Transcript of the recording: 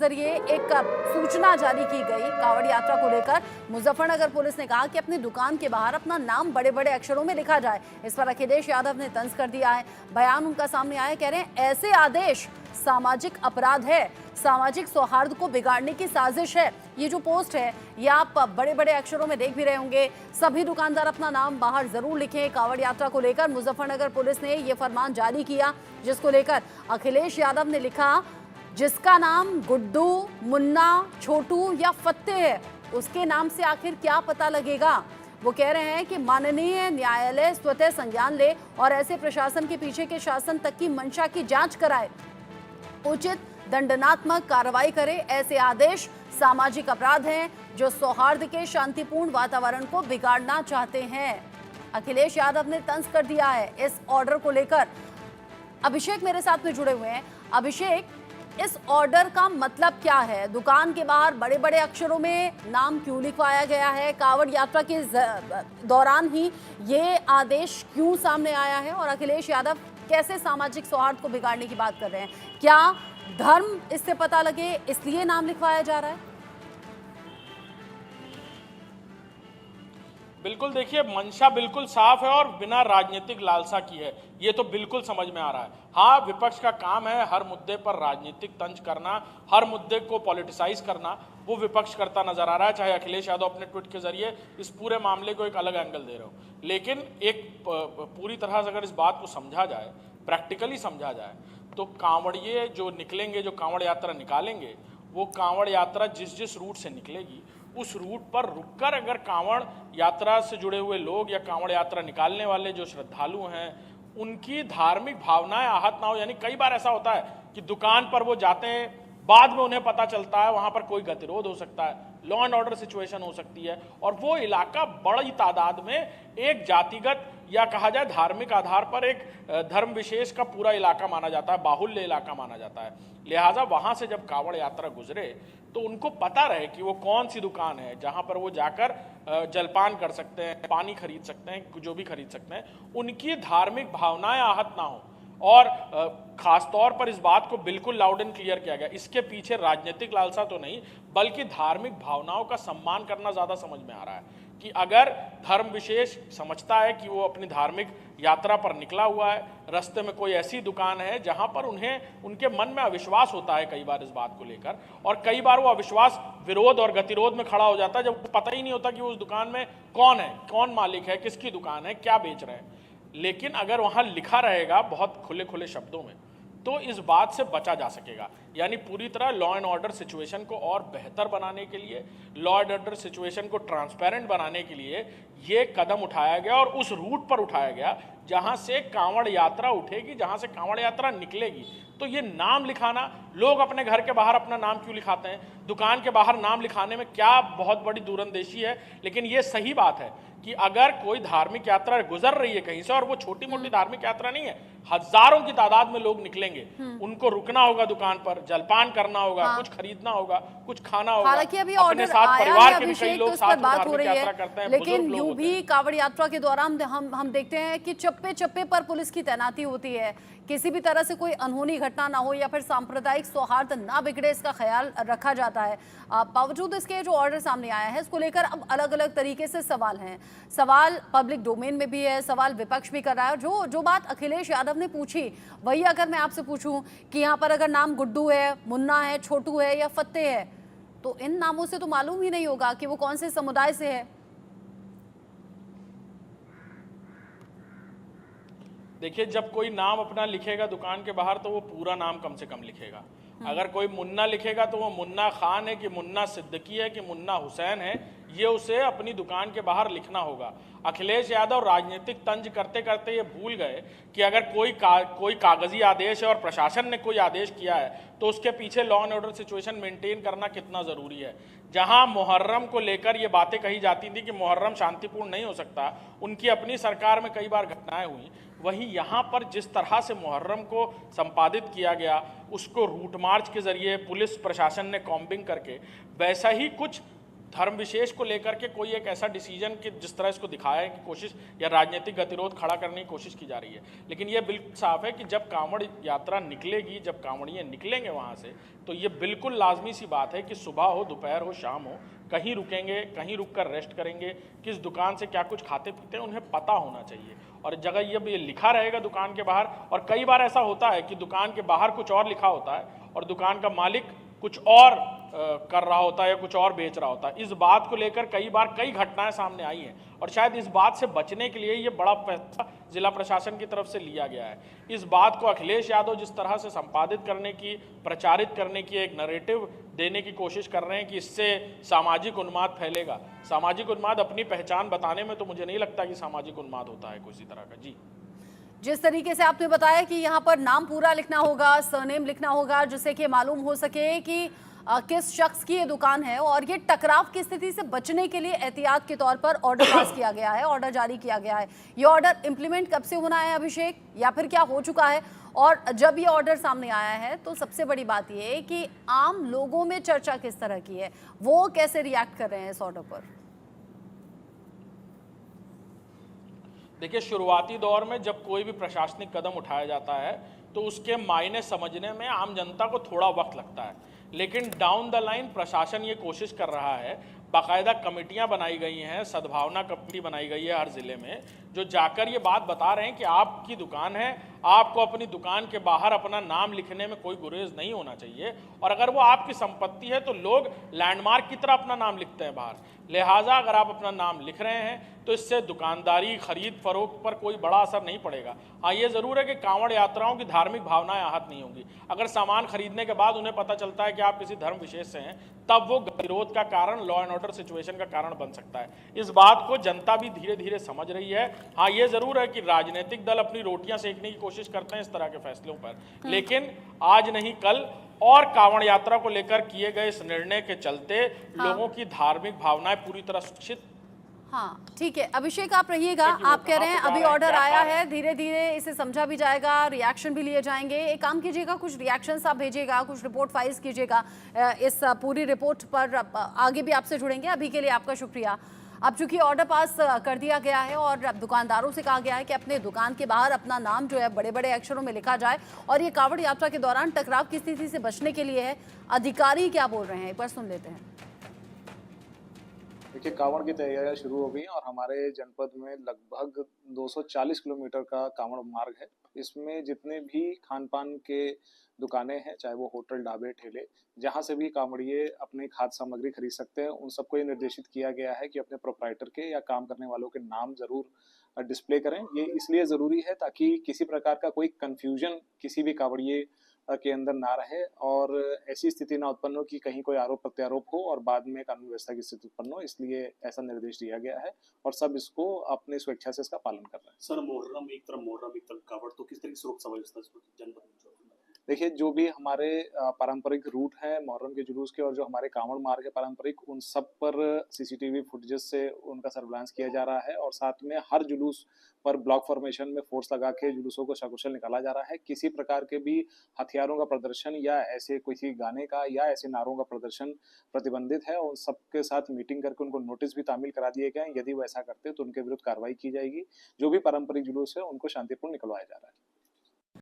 जरिए एक सूचना जारी की गई कांवड़ यात्रा को लेकर। मुजफ्फरनगर पुलिस ने कहा कि अपनी दुकान के बाहर अपना नाम बड़े बड़े अक्षरों में लिखा जाए। इस पर अखिलेश यादव ने तंज कर दिया है। बयान उनका सामने आया, कह रहे हैं ऐसे आदेश सामाजिक अपराध है, सामाजिक सौहार्द को बिगाड़ने की साजिश है। ये जो पोस्ट है ये आप बड़े बड़े अक्षरों में देख भी रहे होंगे। सभी दुकानदार अपना नाम बाहर जरूर लिखें। कांवड़ यात्रा को लेकर मुजफ्फरनगर पुलिस ने ये फरमान जारी किया, जिसको लेकर अखिलेश यादव ने लिखा, जिसका नाम गुड्डू, मुन्ना, छोटू या फत्ते है उसके नाम से आखिर क्या पता लगेगा। वो कह रहे हैं कि माननीय न्यायालय स्वतः संज्ञान ले और ऐसे प्रशासन के पीछे के शासन तक की मंशा की जांच कराए, उचित दंडनात्मक कार्रवाई करे। ऐसे आदेश सामाजिक अपराध हैं जो सौहार्द के शांतिपूर्ण वातावरण को बिगाड़ना चाहते हैं। अखिलेश यादव ने तंज कर दिया है इस ऑर्डर को लेकर। अभिषेक मेरे साथ में जुड़े हुए हैं। अभिषेक, इस ऑर्डर का मतलब क्या है? दुकान के बाहर बड़े बड़े अक्षरों में नाम क्यों लिखवाया गया है? कांवड़ यात्रा के दौरान ही ये आदेश क्यों सामने आया है? और अखिलेश यादव कैसे सामाजिक सौहार्द को बिगाड़ने की बात कर रहे हैं? क्या धर्म इससे पता लगे इसलिए नाम लिखवाया जा रहा है? बिल्कुल, देखिए मंशा बिल्कुल साफ है और बिना राजनीतिक लालसा की है, ये तो बिल्कुल समझ में आ रहा है। हाँ, विपक्ष का काम है हर मुद्दे पर राजनीतिक तंज करना, हर मुद्दे को पॉलिटिसाइज करना, वो विपक्ष करता नजर आ रहा है। चाहे अखिलेश यादव अपने ट्वीट के जरिए इस पूरे मामले को एक अलग एंगल दे रहे हो, लेकिन एक पूरी तरह से अगर इस बात को समझा जाए, प्रैक्टिकली समझा जाए, तो कांवड़िए जो निकलेंगे, जो कांवड़ यात्रा निकालेंगे, वो कांवड़ यात्रा जिस जिस रूट से निकलेगी उस रूट पर रुककर अगर कांवड़ यात्रा से जुड़े हुए लोग या कांवड़ यात्रा निकालने वाले जो श्रद्धालु हैं उनकी धार्मिक भावनाएं आहत ना हो। यानी कई बार ऐसा होता है कि दुकान पर वो जाते हैं, बाद में उन्हें पता चलता है वहां पर कोई गतिरोध हो सकता है, लॉ एंड ऑर्डर सिचुएशन हो सकती है, और वो इलाका बड़ी तादाद में एक जातिगत या कहा जाए धार्मिक आधार पर एक धर्म विशेष का पूरा इलाका माना जाता है, बाहुल्य इलाका माना जाता है। लिहाजा वहां से जब कांवड़ यात्रा गुजरे तो उनको पता रहे कि वो कौन सी दुकान है जहां पर वो जाकर जलपान कर सकते हैं, पानी खरीद सकते हैं, जो भी खरीद सकते हैं, उनकी धार्मिक भावनाएं आहत ना हो। और खासतौर पर इस बात को बिल्कुल लाउड एंड क्लियर किया गया, इसके पीछे राजनीतिक लालसा तो नहीं बल्कि धार्मिक भावनाओं का सम्मान करना ज्यादा समझ में आ रहा है कि अगर धर्म विशेष समझता है कि वो अपनी धार्मिक यात्रा पर निकला हुआ है, रास्ते में कोई ऐसी दुकान है जहां पर उन्हें उनके मन में अविश्वास होता है कई बार इस बात को लेकर, और कई बार वो अविश्वास विरोध और गतिरोध में खड़ा हो जाता है जब पता ही नहीं होता कि उस दुकान में कौन है, कौन मालिक है, किसकी दुकान है, क्या बेच रहे हैं। लेकिन अगर वहां लिखा रहेगा बहुत खुले खुले शब्दों में तो इस बात से बचा जा सकेगा। यानी पूरी तरह लॉ एंड ऑर्डर सिचुएशन को और बेहतर बनाने के लिए, लॉ एंड ऑर्डर सिचुएशन को ट्रांसपेरेंट बनाने के लिए ये कदम उठाया गया और उस रूट पर उठाया गया जहां से कांवड़ यात्रा उठेगी, जहां से कांवड़ यात्रा निकलेगी। तो ये नाम लिखाना, लोग अपने घर के बाहर अपना नाम क्यों लिखाते हैं? दुकान के बाहर नाम लिखाने में क्या बहुत बड़ी दूरंदेशी है? लेकिन ये सही बात है कि अगर कोई धार्मिक यात्रा गुजर रही है कहीं से, और वो छोटी मोटी धार्मिक यात्रा नहीं है, हजारों की तादाद में लोग निकलेंगे, उनको रुकना होगा दुकान पर, जलपान करना होगा, कुछ खरीदना होगा, कुछ खाना होगा। हालांकि अभी अपने ऑर्डर साथ आया परिवार है के भी कई अभिषेक, लोग तो इस साथ पर में बात हो धार्मिक रही यात्रा करते है, हैं, लेकिन बुजुर्ग लोग यूं होते भी हैं। कांवड़ यात्रा के दौरान हम देखते हैं कि चप्पे चप्पे पर पुलिस की तैनाती होती है। किसी भी तरह से कोई अनहोनी घटना ना हो या फिर सांप्रदायिक सौहार्द ना बिगड़े, इसका ख्याल रखा जाता है। बावजूद इसके जो ऑर्डर सामने आया है इसको लेकर अब अलग अलग तरीके से सवाल हैं। सवाल पब्लिक डोमेन में भी है, सवाल विपक्ष भी कर रहा है। जो बात अखिलेश यादव ने पूछी वही अगर मैं आपसे पूछूं कि यहाँ पर अगर नाम गुड्डू है, मुन्ना है, छोटू है या फत्ते है, तो इन नामों से तो मालूम ही नहीं होगा कि वो कौन से समुदाय से है। देखिए, जब कोई नाम अपना लिखेगा दुकान के बाहर तो वो पूरा नाम कम से कम लिखेगा। अगर कोई मुन्ना लिखेगा तो वो मुन्ना खान है कि मुन्ना सिद्दीकी है कि मुन्ना हुसैन है, ये उसे अपनी दुकान के बाहर लिखना होगा। अखिलेश यादव राजनीतिक तंज करते करते ये भूल गए कि अगर कोई कागजी आदेश है और प्रशासन ने कोई आदेश किया है तो उसके पीछे law and order situation maintain करना कितना जरूरी है। जहां मुहर्रम को लेकर ये बातें कही जाती थी कि मुहर्रम शांतिपूर्ण नहीं हो सकता, उनकी अपनी सरकार में कई बार घटनाएं हुई, वहीं यहाँ पर जिस तरह से मुहर्रम को संपादित किया गया, उसको रूट मार्च के जरिए पुलिस प्रशासन ने कॉम्बिंग करके, वैसा ही कुछ धर्म विशेष को लेकर के कोई एक ऐसा डिसीजन कि जिस तरह इसको दिखाया है कि कोशिश या राजनीतिक गतिरोध खड़ा करने की कोशिश की जा रही है। लेकिन ये बिल्कुल साफ है कि जब कांवड़ यात्रा निकलेगी, जब कांवड़िए निकलेंगे वहाँ से, तो ये बिल्कुल लाजमी सी बात है कि सुबह हो, दोपहर हो, शाम हो, कहीं रुकेंगे, कहीं रुक कर रेस्ट करेंगे, किस दुकान से क्या कुछ खाते पीते हैं उन्हें पता होना चाहिए। और जगह ये लिखा रहेगा दुकान के बाहर, और कई बार ऐसा होता है कि दुकान के बाहर कुछ और लिखा होता है और दुकान का मालिक कुछ और कर रहा होता है या कुछ और बेच रहा होता है। इस बात को लेकर कई बार कई घटनाएं सामने आई हैं और शायद इस बात से बचने के लिए ये बड़ा फैसला जिला प्रशासन की तरफ से लिया गया है। इस बात को अखिलेश यादव जिस तरह से संपादित करने की, प्रचारित करने की, एक नैरेटिव देने की कोशिश कर रहे हैं कि इससे सामाजिक उन्माद फैलेगा। सामाजिक उन्माद अपनी पहचान बताने में तो मुझे नहीं लगता कि सामाजिक उन्माद होता है किसी तरह का। जी, जिस तरीके से आपने बताया कि यहाँ पर नाम पूरा लिखना होगा, सरनेम लिखना होगा, जिससे कि मालूम हो सके कि किस शख्स की ये दुकान है, और ये टकराव की स्थिति से बचने के लिए एहतियात के तौर पर ऑर्डर पास किया गया है, ऑर्डर जारी किया गया है। ये ऑर्डर इंप्लीमेंट कब से होना है अभिषेक, या फिर क्या हो चुका है? और जब ये ऑर्डर सामने आया है तो सबसे बड़ी बात ये है कि आम लोगों में चर्चा किस तरह की है, वो कैसे रिएक्ट कर रहे हैं इस ऑर्डर पर? देखिए, शुरुआती दौर में जब कोई भी प्रशासनिक कदम उठाया जाता है तो उसके मायने समझने में आम जनता को थोड़ा वक्त लगता है, लेकिन डाउन द लाइन प्रशासन ये कोशिश कर रहा है, बाकायदा कमेटियां बनाई गई हैं, सद्भावना कमेटी बनाई गई है हर जिले में, जो जाकर ये बात बता रहे हैं कि आपकी दुकान है, आपको अपनी दुकान के बाहर अपना नाम लिखने में कोई गुरेज नहीं होना चाहिए, और अगर वो आपकी संपत्ति है तो लोग लैंडमार्क की तरह अपना नाम लिखते हैं बाहर। लिहाजा अगर आप अपना नाम लिख रहे हैं तो इससे दुकानदारी, खरीद फरोख्त पर कोई बड़ा असर नहीं पड़ेगा। हाँ, ये जरूर है कि कांवड़ यात्राओं की धार्मिक भावनाएं आहत नहीं होंगी। अगर सामान खरीदने के बाद उन्हें पता चलता है कि आप किसी धर्म विशेष से हैं, तब वो गतिरोध का कारण, लॉ एंड ऑर्डर सिचुएशन का कारण बन सकता है। इस बात को जनता भी धीरे धीरे समझ रही है। हाँ, ये जरूर है कि राजनीतिक दल अपनी रोटियां सेकने की कोशिश करते हैं इस तरह के फैसलों पर, लेकिन आज नहीं कल और कांवड़ यात्रा को लेकर किए गए इस निर्णय के चलते लोगों की धार्मिक भावनाएं पूरी तरह सुरक्षित। हाँ, ठीक है अभिषेक, आप रहिएगा। आप कह रहे हैं अभी ऑर्डर आया है, धीरे धीरे इसे समझा भी जाएगा, रिएक्शन भी लिए जाएंगे। एक काम कीजिएगा, कुछ रिएक्शंस आप भेजिएगा, कुछ रिपोर्ट फाइल्स कीजिएगा इस पूरी रिपोर्ट पर, आगे भी आपसे जुड़ेंगे। अभी के लिए आपका शुक्रिया। अब चूंकि ऑर्डर पास कर दिया गया है और दुकानदारों से कहा गया है कि अपने दुकान के बाहर अपना नाम जो है बड़े बड़े अक्षरों में लिखा जाए, और ये कांवड़ यात्रा के दौरान टकराव की स्थिति से बचने के लिए है। अधिकारी क्या बोल रहे हैं, एक बार सुन लेते हैं। देखिए, कांवड़ की तैयारियां शुरू हो गई हैं और हमारे जनपद में लगभग 240 किलोमीटर का कांवड़ मार्ग है। इसमें जितने भी खान पान के दुकानें हैं, चाहे वो होटल, ढाबे, ठेले, जहां से भी कांवड़िए अपनी खाद्य सामग्री खरीद सकते हैं, उन सबको ये निर्देशित किया गया है कि अपने प्रोप्राइटर के या काम करने वालों के नाम जरूर डिस्प्ले करें। ये इसलिए जरूरी है ताकि किसी प्रकार का कोई कंफ्यूजन किसी भी कांवड़िए के अंदर ना रहे और ऐसी स्थिति ना उत्पन्न हो कि कहीं कोई आरोप प्रत्यारोप हो और बाद में कानून व्यवस्था की स्थिति उत्पन्न हो। इसलिए ऐसा निर्देश दिया गया है और सब इसको अपने स्वेच्छा से इसका पालन कर रहे हैं। सर, मुहर्रम एक तरफ कावड़, तो किस तरह की सुरक्षा व्यवस्था जनपद में? देखिए, जो भी हमारे पारंपरिक रूट है मुहर्रम के जुलूस के और जो हमारे कांवड़ मार्ग है पारंपरिक, उन सब पर सीसीटीवी फुटेजेस से उनका सर्विलांस किया जा रहा है और साथ में हर जुलूस पर ब्लॉक फॉर्मेशन में फोर्स लगा के जुलूसों को सकुशल निकाला जा रहा है। किसी प्रकार के भी हथियारों का प्रदर्शन या ऐसे किसी गाने का या ऐसे नारों का प्रदर्शन प्रतिबंधित है और सबके साथ मीटिंग करके उनको नोटिस भी तामील करा दिए गए हैं। यदि वो ऐसा करते हैं तो उनके विरुद्ध कार्रवाई की जाएगी। जो भी पारंपरिक जुलूस है उनको शांतिपूर्ण निकलवाया जा रहा है।